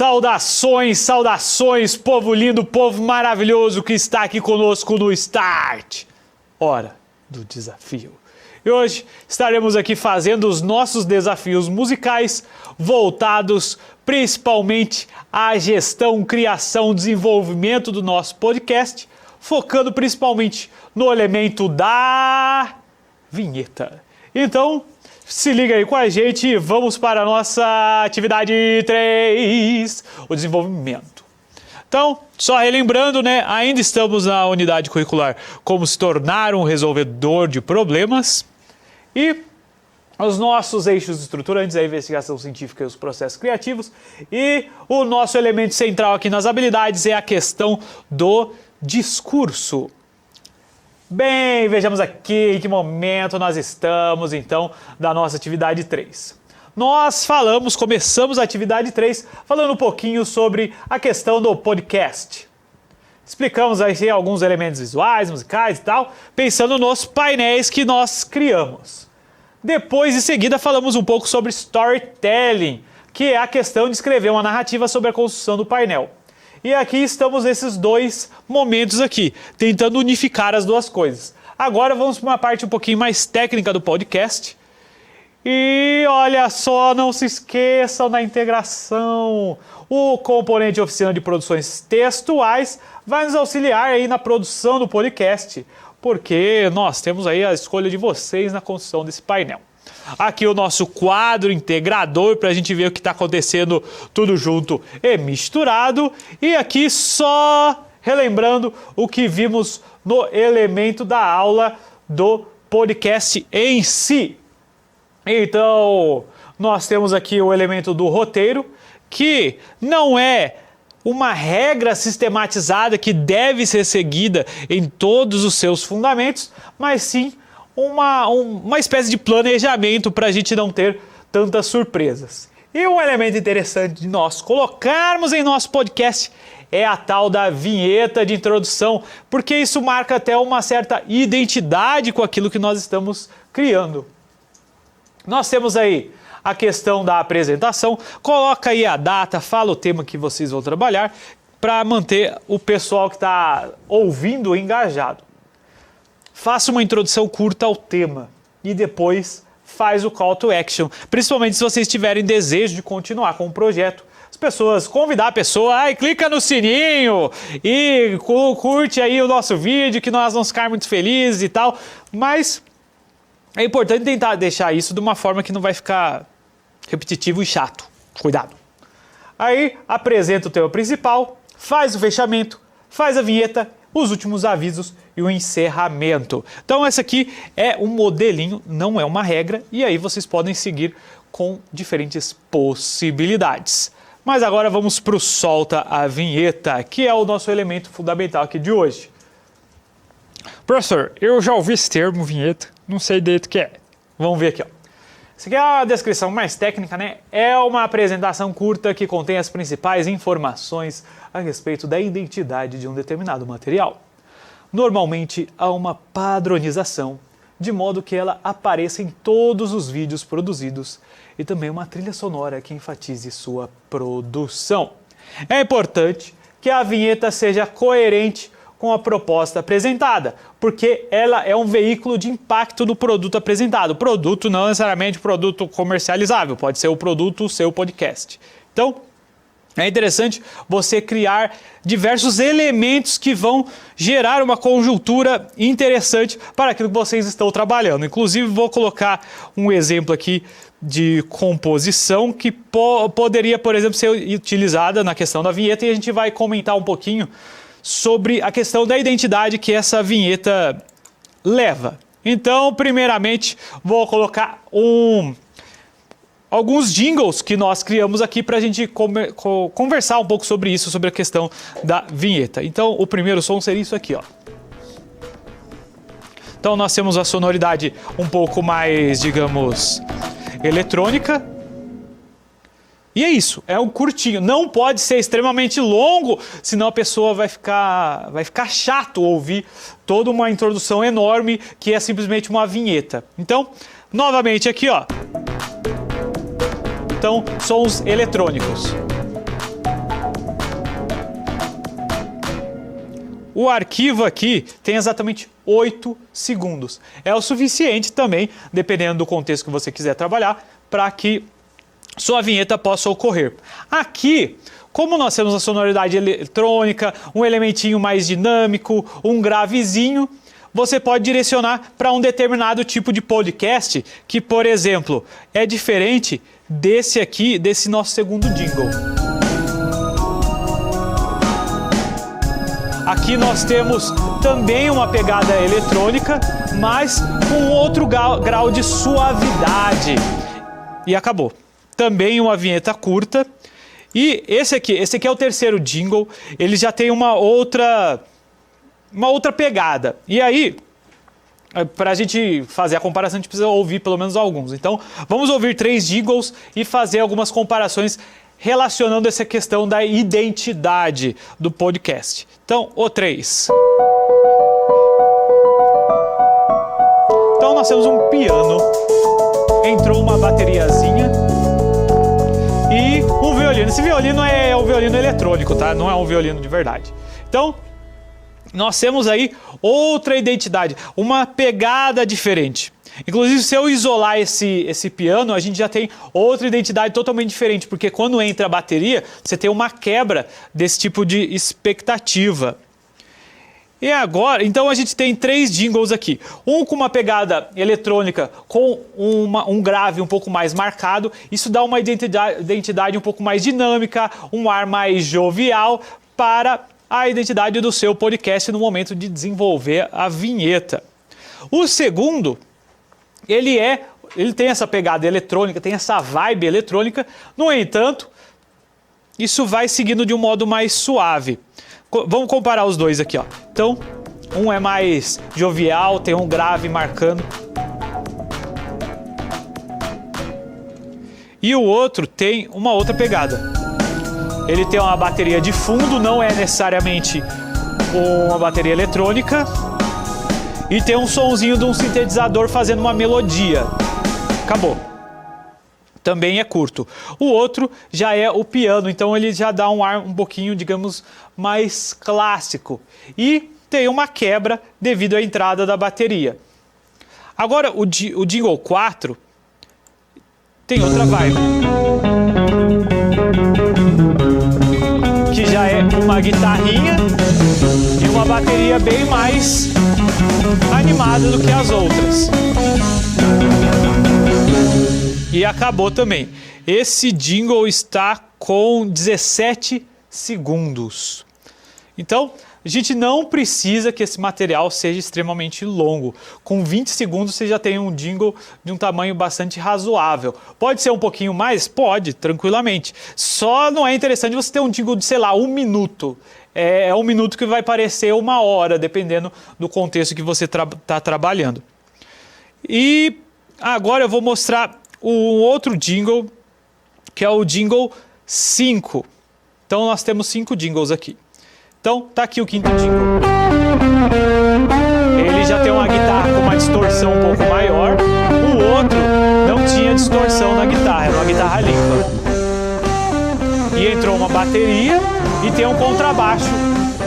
Saudações, saudações, povo lindo, povo maravilhoso que está aqui conosco no Start. Hora do desafio. E hoje estaremos aqui fazendo os nossos desafios musicais voltados principalmente à gestão, criação, desenvolvimento do nosso podcast, focando principalmente no elemento da vinheta. Então, se liga aí com a gente e vamos para a nossa atividade 3, o desenvolvimento. Então, só relembrando, né, ainda estamos na unidade curricular Como se tornar um resolvedor de problemas e os nossos eixos estruturantes, a investigação científica e os processos criativos, e o nosso elemento central aqui nas habilidades é a questão do discurso. Bem, vejamos aqui em que momento nós estamos, então, da nossa atividade 3. Nós começamos a atividade 3 falando um pouquinho sobre a questão do podcast. Explicamos aí alguns elementos visuais, musicais e tal, pensando nos painéis que nós criamos. Depois, em seguida, falamos um pouco sobre storytelling, que é a questão de escrever uma narrativa sobre a construção do painel. E aqui estamos nesses dois momentos aqui, tentando unificar as duas coisas. Agora vamos para uma parte um pouquinho mais técnica do podcast. E olha só, não se esqueçam da integração. O componente Oficina de Produções Textuais vai nos auxiliar aí na produção do podcast, porque nós temos aí a escolha de vocês na construção desse painel. Aqui o nosso quadro integrador para a gente ver o que está acontecendo tudo junto e misturado. E aqui só relembrando o que vimos no elemento da aula do podcast em si. Então, nós temos aqui o elemento do roteiro, que não é uma regra sistematizada que deve ser seguida em todos os seus fundamentos, mas sim uma espécie de planejamento para a gente não ter tantas surpresas. E um elemento interessante de nós colocarmos em nosso podcast é a tal da vinheta de introdução, porque isso marca até uma certa identidade com aquilo que nós estamos criando. Nós temos aí a questão da apresentação, coloca aí a data, fala o tema que vocês vão trabalhar para manter o pessoal que está ouvindo engajado. Faça uma introdução curta ao tema e depois faz o call to action, principalmente se vocês tiverem desejo de continuar com o projeto. As pessoas, convidar a pessoa, clica no sininho e curte aí o nosso vídeo que nós vamos ficar muito felizes e tal, mas é importante tentar deixar isso de uma forma que não vai ficar repetitivo e chato. Cuidado. Aí apresenta o tema principal, faz o fechamento, faz a vinheta, os últimos avisos e o encerramento. Então essa aqui é um modelinho, não é uma regra, e aí vocês podem seguir com diferentes possibilidades. Mas agora vamos para o solta a vinheta, que é o nosso elemento fundamental aqui de hoje. Professor, eu já ouvi esse termo, vinheta, não sei direito o que é. Vamos ver aqui, ó. Essa aqui é a descrição mais técnica, né? É uma apresentação curta que contém as principais informações a respeito da identidade de um determinado material. Normalmente há uma padronização, de modo que ela apareça em todos os vídeos produzidos e também uma trilha sonora que enfatize sua produção. É importante que a vinheta seja coerente com a proposta apresentada, porque ela é um veículo de impacto do produto apresentado. O produto não necessariamente produto comercializável, pode ser o produto, o seu podcast. Então, é interessante você criar diversos elementos que vão gerar uma conjuntura interessante para aquilo que vocês estão trabalhando. Inclusive, vou colocar um exemplo aqui de composição que poderia, por exemplo, ser utilizada na questão da vinheta, e a gente vai comentar um pouquinho sobre a questão da identidade que essa vinheta leva. Então, primeiramente, vou colocar alguns jingles que nós criamos aqui para a gente conversar um pouco sobre isso, sobre a questão da vinheta. Então, o primeiro som seria isso aqui, ó. Então, nós temos a sonoridade um pouco mais, digamos, eletrônica. E é isso, é um curtinho, não pode ser extremamente longo, senão a pessoa vai ficar chato ouvir toda uma introdução enorme que é simplesmente uma vinheta. Então, novamente aqui, ó. Então, sons eletrônicos. o arquivo aqui tem exatamente 8 segundos. É o suficiente também, dependendo do contexto que você quiser trabalhar, para que sua vinheta possa ocorrer. Aqui, como nós temos a sonoridade eletrônica, um elementinho mais dinâmico, um gravezinho, você pode direcionar para um determinado tipo de podcast que, por exemplo, é diferente desse aqui, desse nosso segundo jingle. Aqui nós temos também uma pegada eletrônica, mas com outro grau de suavidade. E acabou. Também uma vinheta curta. E esse aqui é o terceiro jingle, ele já tem uma outra pegada. E aí, para a gente fazer a comparação, a gente precisa ouvir pelo menos alguns. Então, vamos ouvir 3 jingles e fazer algumas comparações relacionando essa questão da identidade do podcast. Então, o 3. Então, nós temos um piano, entrou uma bateriazinha e um violino. Esse violino é um violino eletrônico, tá? Não é um violino de verdade. Então, nós temos aí outra identidade, uma pegada diferente. Inclusive, se eu isolar esse piano, a gente já tem outra identidade totalmente diferente, porque quando entra a bateria, você tem uma quebra desse tipo de expectativa. E agora, então a gente tem 3 jingles aqui. Um com uma pegada eletrônica, com um grave um pouco mais marcado. Isso dá uma identidade um pouco mais dinâmica, um ar mais jovial para a identidade do seu podcast no momento de desenvolver a vinheta. O segundo, ele tem essa pegada eletrônica, tem essa vibe eletrônica. No entanto, isso vai seguindo de um modo mais suave. Vamos comparar os dois aqui, ó. Então, um é mais jovial, tem um grave marcando. E o outro tem uma outra pegada. Ele tem uma bateria de fundo, não é necessariamente uma bateria eletrônica. E tem um sonzinho de um sintetizador fazendo uma melodia. Acabou. Também é curto. O outro já é o piano, então ele já dá um ar um pouquinho, digamos, mais clássico. E tem uma quebra devido à entrada da bateria. Agora, o jingle 4 tem outra vibe. Que já é uma guitarrinha e uma bateria bem mais animada do que as outras. E acabou também. Esse jingle está com 17 segundos. Então, a gente não precisa que esse material seja extremamente longo. Com 20 segundos você já tem um jingle de um tamanho bastante razoável. Pode ser um pouquinho mais? Pode, tranquilamente. Só não é interessante você ter um jingle de, sei lá, 1 minuto. É 1 minuto que vai parecer 1 hora, dependendo do contexto que você está trabalhando. E agora eu vou mostrar um outro jingle, que é o jingle 5. Então nós temos 5 jingles aqui. Então tá aqui o 5º jingle. Ele já tem uma guitarra com uma distorção um pouco maior. O outro não tinha distorção na guitarra, era uma guitarra limpa. E entrou uma bateria e tem um contrabaixo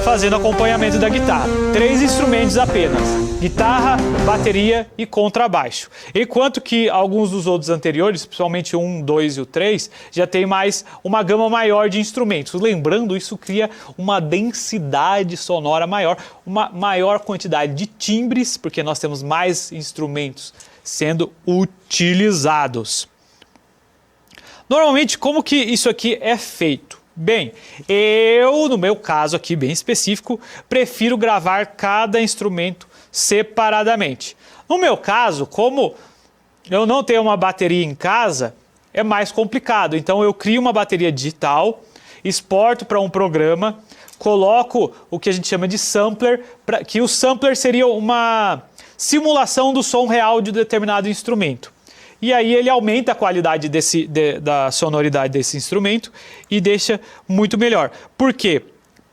fazendo acompanhamento da guitarra. 3 instrumentos apenas: guitarra, bateria e contrabaixo. Enquanto que alguns dos outros anteriores, principalmente o 1, 2 e o 3, já tem mais uma gama maior de instrumentos. Lembrando, isso cria uma densidade sonora maior, uma maior quantidade de timbres, porque nós temos mais instrumentos sendo utilizados. Normalmente, como que isso aqui é feito? Bem, eu, no meu caso aqui bem específico, prefiro gravar cada instrumento separadamente. No meu caso, como eu não tenho uma bateria em casa, é mais complicado. Então eu crio uma bateria digital, exporto para um programa, coloco o que a gente chama de sampler, que o sampler seria uma simulação do som real de determinado instrumento. E aí ele aumenta a qualidade da sonoridade desse instrumento e deixa muito melhor. Por quê?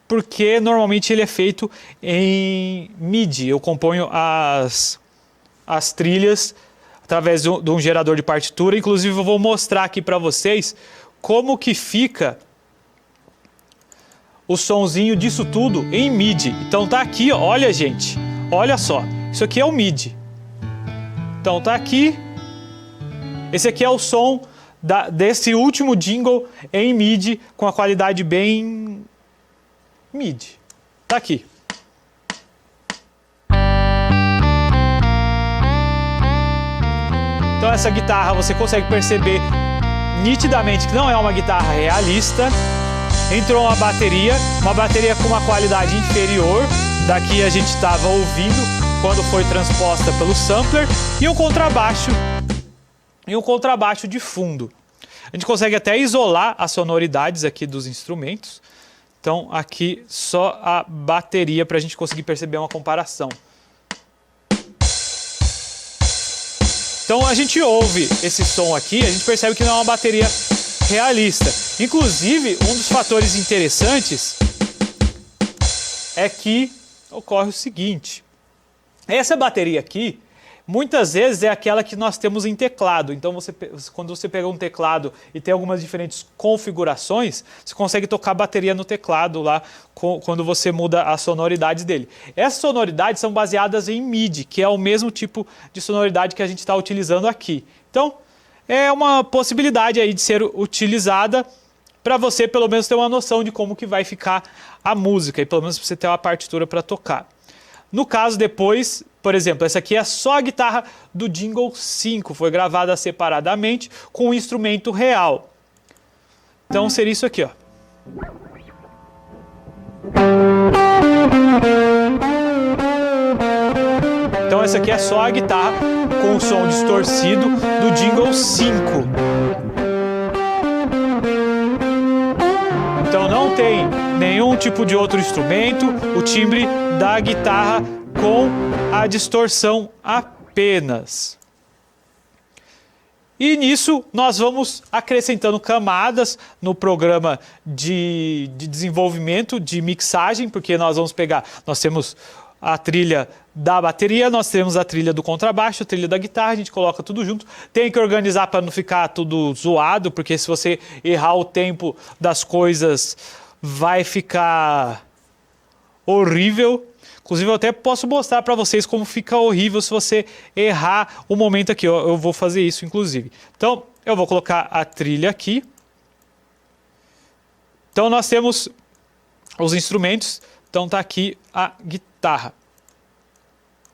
Porque normalmente ele é feito em MIDI. Eu componho as trilhas através de um gerador de partitura. Inclusive eu vou mostrar aqui para vocês como que fica o sonzinho disso tudo em MIDI. Então tá aqui, ó, olha gente, olha só, isso aqui é o MIDI. Então tá aqui, esse aqui é o som desse último jingle em MIDI, com a qualidade bem MIDI. Tá aqui. Então essa guitarra você consegue perceber nitidamente que não é uma guitarra realista. Entrou uma bateria com uma qualidade inferior da que a gente estava ouvindo quando foi transposta pelo sampler, e um contrabaixo de fundo. A gente consegue até isolar as sonoridades aqui dos instrumentos. Então aqui só a bateria para a gente conseguir perceber uma comparação. Então a gente ouve esse som aqui, a gente percebe que não é uma bateria realista. Inclusive, um dos fatores interessantes é que ocorre o seguinte: essa bateria aqui, muitas vezes é aquela que nós temos em teclado. Então, quando você pega um teclado e tem algumas diferentes configurações, você consegue tocar bateria no teclado lá quando você muda as sonoridades dele. Essas sonoridades são baseadas em MIDI, que é o mesmo tipo de sonoridade que a gente está utilizando aqui. Então, é uma possibilidade aí de ser utilizada para você pelo menos ter uma noção de como que vai ficar a música e pelo menos você ter uma partitura para tocar. No caso depois, por exemplo, essa aqui é só a guitarra do Jingle 5, foi gravada separadamente com um instrumento real. Então seria isso aqui, ó. Então essa aqui é só a guitarra com o som distorcido do Jingle 5. Então não tem nenhum tipo de outro instrumento, o timbre da guitarra com a distorção apenas. E nisso nós vamos acrescentando camadas no programa de desenvolvimento, de mixagem, porque nós temos a trilha da bateria, nós temos a trilha do contrabaixo, a trilha da guitarra, a gente coloca tudo junto. Tem que organizar para não ficar tudo zoado, porque se você errar o tempo das coisas, vai ficar horrível. Inclusive eu até posso mostrar para vocês como fica horrível se você errar o momento aqui. Eu vou fazer isso inclusive. Então eu vou colocar a trilha aqui. Então nós temos os instrumentos. Então tá aqui a guitarra.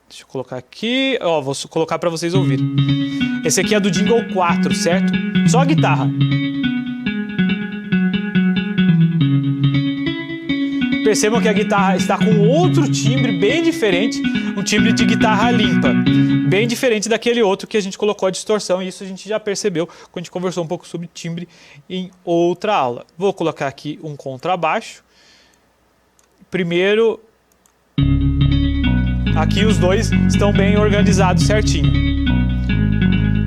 Deixa eu colocar aqui. Ó, vou colocar para vocês ouvirem. Esse aqui é do Jingle 4, certo? Só a guitarra. Percebam que a guitarra está com outro timbre bem diferente, um timbre de guitarra limpa, bem diferente daquele outro que a gente colocou a distorção, e isso a gente já percebeu quando a gente conversou um pouco sobre timbre em outra aula. Vou colocar aqui um contrabaixo. Primeiro, aqui os dois estão bem organizados certinho,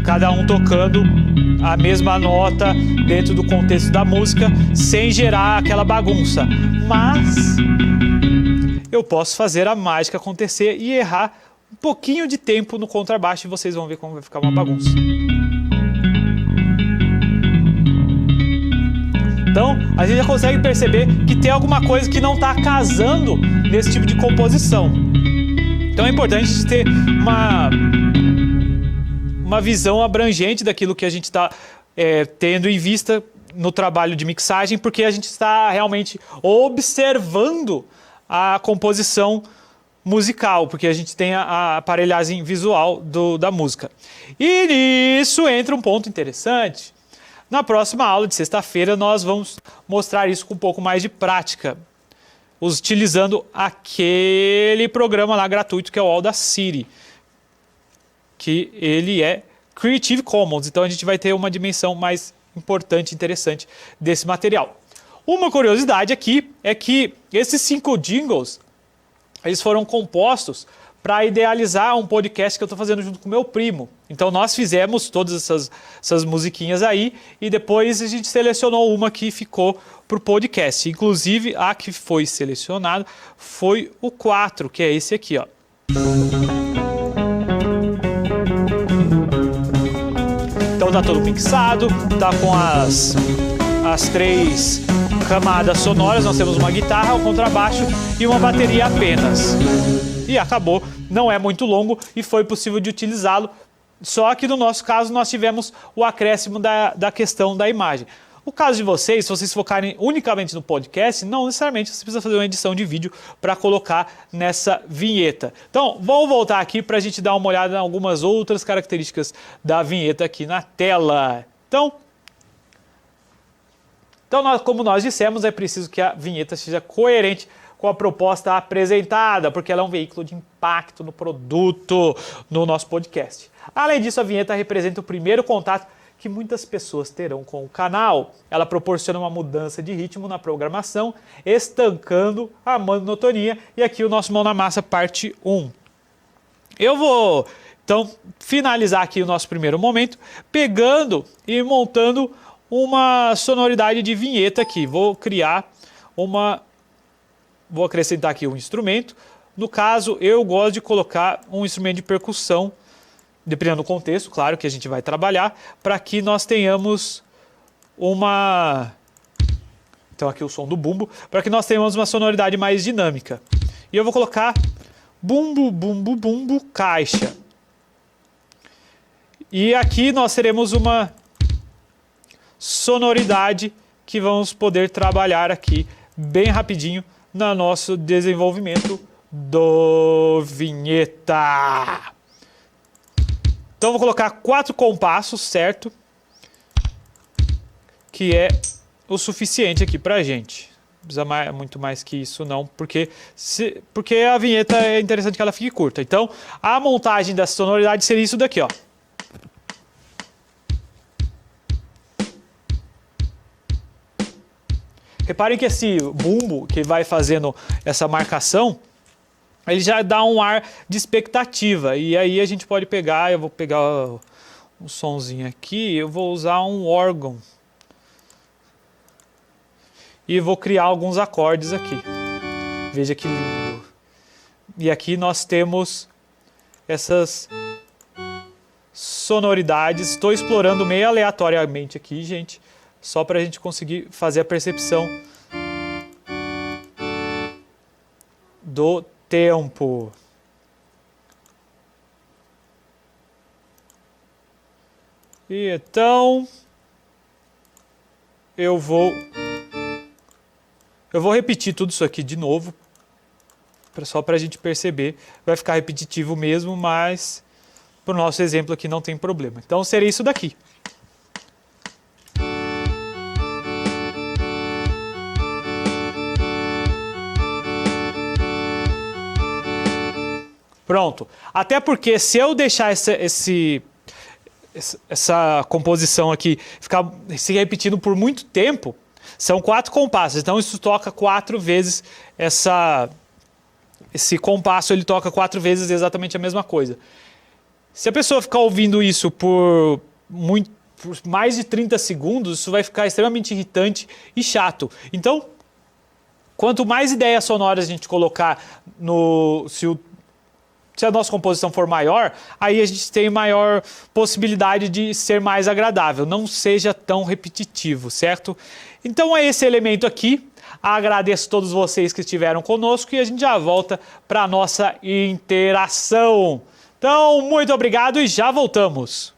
cada um tocando a mesma nota dentro do contexto da música, sem gerar aquela bagunça. Mas eu posso fazer a mágica acontecer e errar um pouquinho de tempo no contrabaixo e vocês vão ver como vai ficar uma bagunça. Então, a gente já consegue perceber que tem alguma coisa que não está casando nesse tipo de composição. Então é importante a gente ter uma visão abrangente daquilo que a gente está tendo em vista no trabalho de mixagem, porque a gente está realmente observando a composição musical, porque a gente tem a aparelhagem visual da música. E nisso entra um ponto interessante. Na próxima aula de sexta-feira nós vamos mostrar isso com um pouco mais de prática, utilizando aquele programa lá gratuito que é o Audacity, que ele é Creative Commons, então a gente vai ter uma dimensão mais importante e interessante desse material. Uma curiosidade aqui é que esses 5 jingles, eles foram compostos para idealizar um podcast que eu estou fazendo junto com meu primo. Então nós fizemos todas essas musiquinhas aí e depois a gente selecionou uma que ficou para o podcast. Inclusive a que foi selecionada foi o 4, que é esse aqui, ó. Então tá todo mixado, tá com as 3 camadas sonoras, nós temos uma guitarra, um contrabaixo e uma bateria apenas. E acabou, não é muito longo e foi possível de utilizá-lo, só que no nosso caso nós tivemos o acréscimo da questão da imagem. O caso de vocês, se vocês focarem unicamente no podcast, não necessariamente você precisa fazer uma edição de vídeo para colocar nessa vinheta. Então, vamos voltar aqui para a gente dar uma olhada em algumas outras características da vinheta aqui na tela. Então como nós dissemos, é preciso que a vinheta seja coerente com a proposta apresentada, porque ela é um veículo de impacto no produto, no nosso podcast. Além disso, a vinheta representa o primeiro contato que muitas pessoas terão com o canal. Ela proporciona uma mudança de ritmo na programação, estancando a monotonia. E aqui o nosso Mão na Massa parte 1. Eu vou, então, finalizar aqui o nosso primeiro momento, pegando e montando uma sonoridade de vinheta aqui. Vou acrescentar aqui um instrumento. No caso, eu gosto de colocar um instrumento de percussão, dependendo do contexto, claro, que a gente vai trabalhar, para que nós tenhamos então aqui o som do bumbo, para que nós tenhamos uma sonoridade mais dinâmica. E eu vou colocar bumbo, bumbo, bumbo, caixa. E aqui nós teremos uma sonoridade que vamos poder trabalhar aqui bem rapidinho no nosso desenvolvimento do vinheta. Então vou colocar 4 compassos, certo? Que é o suficiente aqui pra gente. Não precisa muito mais que isso não, porque a vinheta é interessante que ela fique curta. Então a montagem da sonoridade seria isso daqui, ó. Reparem que esse bumbo que vai fazendo essa marcação, ele já dá um ar de expectativa. E aí a gente pode pegar, eu vou pegar um sonzinho aqui, eu vou usar um órgão. E vou criar alguns acordes aqui. Veja que lindo. E aqui nós temos essas sonoridades. Estou explorando meio aleatoriamente aqui, gente, só para a gente conseguir fazer a percepção do tempo. E então eu vou repetir tudo isso aqui de novo, só para a gente perceber. Vai ficar repetitivo mesmo, mas para o nosso exemplo aqui não tem problema. Então seria isso daqui. Pronto. Até porque se eu deixar essa composição aqui ficar se repetindo por muito tempo, são 4 compassos. Então isso toca 4 vezes esse compasso, ele toca 4 vezes exatamente a mesma coisa. Se a pessoa ficar ouvindo isso por mais de 30 segundos, isso vai ficar extremamente irritante e chato. Então, quanto mais ideias sonoras a gente colocar se a nossa composição for maior, aí a gente tem maior possibilidade de ser mais agradável, não seja tão repetitivo, certo? Então é esse elemento aqui. Agradeço a todos vocês que estiveram conosco e a gente já volta para a nossa interação. Então, muito obrigado e já voltamos.